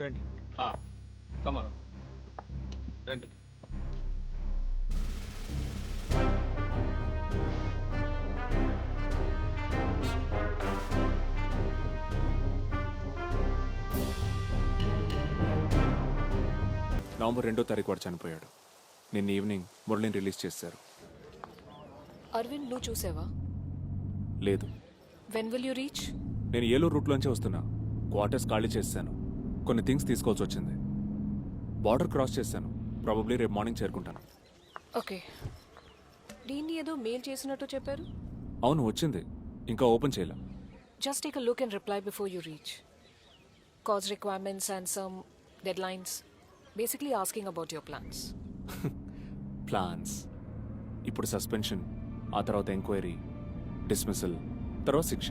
రండి కమాన్ రండి. నవంబర్ 2వ తారీఖు వాడు చనిపోయాడు. నిన్న ఈవినింగ్ మురళిని రిలీజ్ చేశారు. అరవింద్ నువ్వు చూసావా? లేదు, వెన్ విల్ యూ రీచ్? నేను ఏలూరు రూట్లోంచే వస్తున్నా. క్వార్టర్స్ ఖాళీ చేశాను. కొన్ని థింగ్స్ తీసుకోవాల్సి వచ్చింది. బార్డర్ క్రాస్ చేశాను. ప్రాబబ్లీ రేపు మార్నింగ్ చేరుకుంటాను. ఓకే. దీన్ని ఏదో మెయిల్ చేసినట్టు చెప్పారు. అవును, వచ్చింది. ఇంకా ఓపెన్ చేయలే. Just take a look and reply before you reach. Cause requirements and some deadlines. Basically asking about your plans. Plans. ఇప్పుడు సస్పెన్షన్, ఆ తర్వాత ఎంక్వైరీ, డిస్మిసల్, తర్వాత శిక్ష.